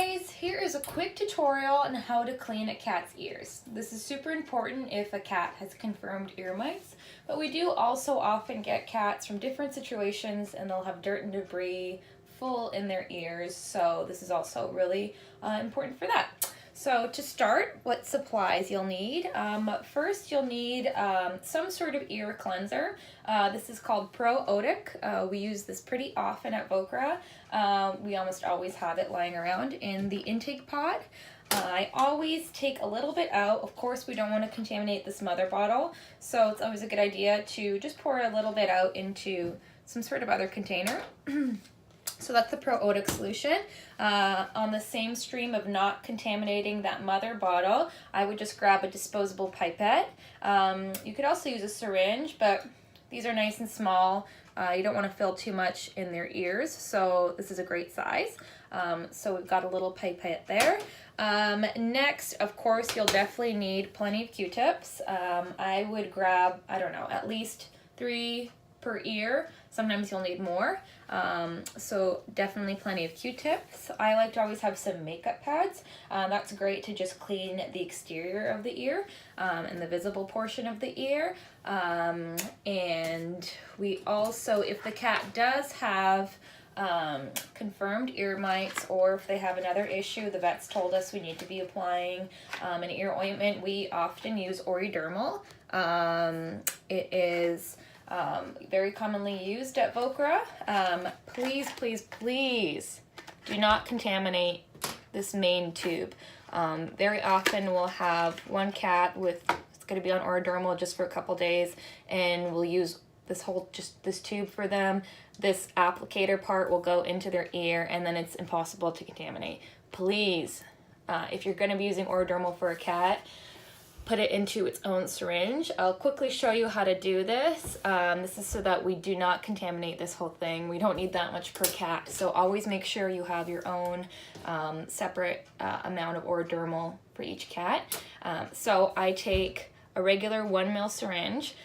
guys, here is a quick tutorial on how to clean a cat's ears. This is super important if a cat has confirmed ear mites, but we do also often get cats from different situations and they'll have dirt and debris full in their ears, so this is also really important for that. So to start, what supplies you'll need. First you'll need some sort of ear cleanser. This is called Pro-Otic. We use this pretty often at VOKRA. We almost always have it lying around in the intake pod. I always take a little bit out. Of course, we don't want to contaminate this mother bottle, so it's always a good idea to just pour a little bit out into some sort of other container. So that's the Pro-Otic solution. On the same stream of not contaminating that mother bottle, I would just grab a disposable pipette. You could also use a syringe, but these are nice and small. You don't want to fill too much in their ears, so this is a great size. So we've got a little pipette there. Next, of course, you'll definitely need plenty of Q-tips. I would grab, I don't know, at least 3 per ear. Sometimes you'll need more. So definitely plenty of Q-tips. I like to always have some makeup pads. That's great to just clean the exterior of the ear and the visible portion of the ear. And we also, if the cat does have confirmed ear mites, or if they have another issue, the vet's told us we need to be applying an ear ointment, we often use Oridermal. It is very commonly used at VOKRA. Please, please, please do not contaminate this main tube. Very often we'll have one cat with, it's going to be on Oridermal just for a couple days, and we'll use this tube for them. This applicator part will go into their ear, and then it's impossible to contaminate. Please, if you're going to be using Oridermal for a cat, put it into its own syringe. I'll quickly show you how to do this. This is so that we do not contaminate this whole thing. We don't need that much per cat, so always make sure you have your own separate amount of Oridermal for each cat. So I take a regular 1 ml syringe,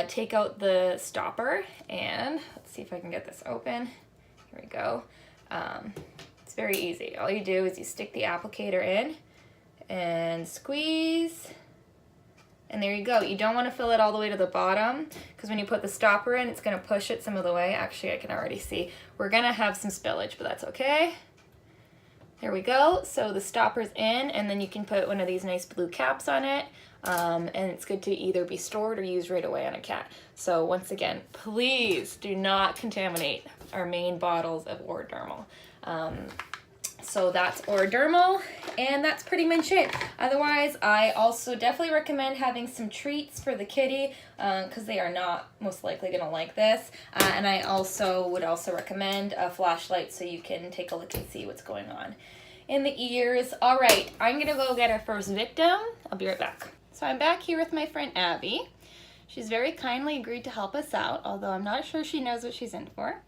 take out the stopper, and let's see if I can get this open. Here we go. It's very easy. All you do is you stick the applicator in and squeeze. And there you go. You don't want to fill it all the way to the bottom, because when you put the stopper in, it's going to push it some of the way. Actually, I can already see. We're going to have some spillage, but that's okay. There we go. So the stopper's in, and then you can put one of these nice blue caps on it. And it's good to either be stored or used right away on a cat. So once again, please do not contaminate our main bottles of Oridermal. So that's Oridermal, and that's pretty much it. Otherwise, I also definitely recommend having some treats for the kitty, because they are not most likely going to like this. And I also would recommend a flashlight so you can take a look and see what's going on in the ears. All right, I'm going to go get our first victim. I'll be right back. So I'm back here with my friend Abby. She's very kindly agreed to help us out, although I'm not sure she knows what she's in for.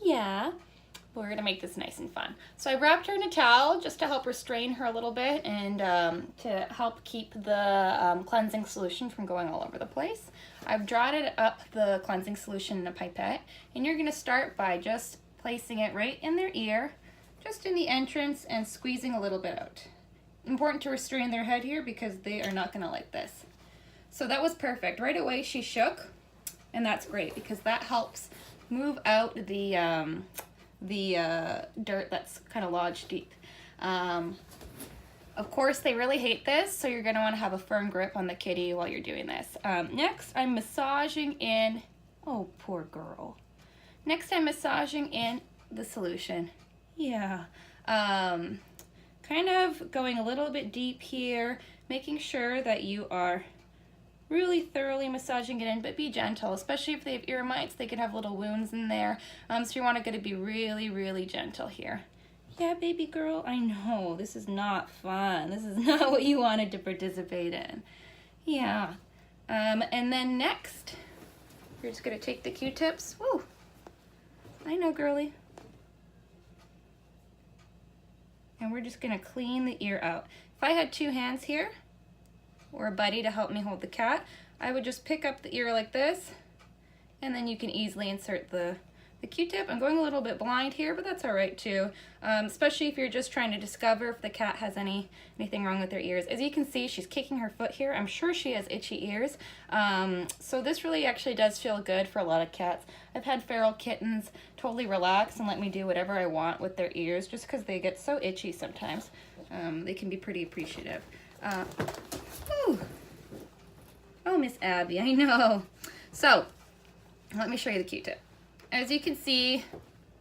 Yeah. We're going to make this nice and fun. So I wrapped her in a towel just to help restrain her a little bit and to help keep the cleansing solution from going all over the place. I've dried up the cleansing solution in a pipette, and you're going to start by just placing it right in their ear, just in the entrance, and squeezing a little bit out. Important to restrain their head here because they are not going to like this. So that was perfect. Right away she shook, and that's great because that helps move out the dirt that's kind of lodged deep. Of course, they really hate this, so you're going to want to have a firm grip on the kitty while you're doing this. Next, I'm massaging in, oh, poor girl. Next, I'm massaging in the solution. Yeah. Kind of going a little bit deep here, making sure that you are really thoroughly massaging it in, but be gentle, especially if they have ear mites. They could have little wounds in there, so you want to be really, really gentle here. Yeah, baby girl, I know, this is not fun. This is not what you wanted to participate in. Yeah, and then next, you're just going to take the Q-tips. Woo! I know, girly. And we're just going to clean the ear out. If I had 2 hands here, or a buddy to help me hold the cat, I would just pick up the ear like this, and then you can easily insert the the Q-tip. I'm going a little bit blind here, but that's all right too, especially if you're just trying to discover if the cat has anything wrong with their ears. As you can see, she's kicking her foot here. I'm sure she has itchy ears. So this really actually does feel good for a lot of cats. I've had feral kittens totally relax and let me do whatever I want with their ears just because they get so itchy sometimes. They can be pretty appreciative. Oh, Miss Abby, I know. So, let me show you the Q-tip. As you can see,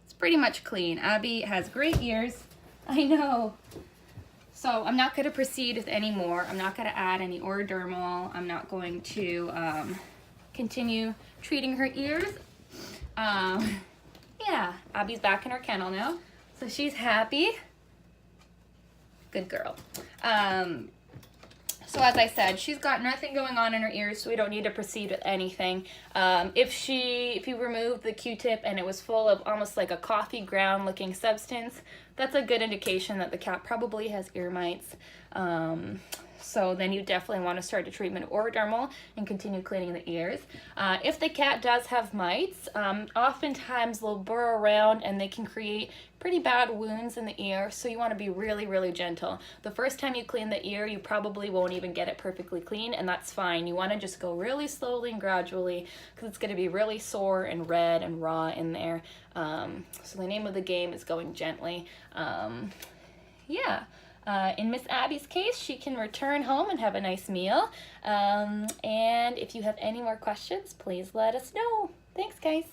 it's pretty much clean. Abby has great ears. I know. So I'm not going to proceed with any more. I'm not going to add any orodermal. I'm not going to continue treating her ears. Yeah, Abby's back in her kennel now, so she's happy. Good girl. So as I said, she's got nothing going on in her ears, so we don't need to proceed with anything. If you removed the Q-tip and it was full of almost like a coffee ground looking substance, that's a good indication that the cat probably has ear mites. So then you definitely want to start a treatment of orodermal and continue cleaning the ears. If the cat does have mites, oftentimes they'll burrow around and they can create pretty bad wounds in the ear, so you want to be really, really gentle. The first time you clean the ear, you probably won't even get it perfectly clean, and that's fine. You want to just go really slowly and gradually because it's going to be really sore and red and raw in there. So the name of the game is going gently. Yeah. In Miss Abby's case, she can return home and have a nice meal. And if you have any more questions, please let us know. Thanks, guys.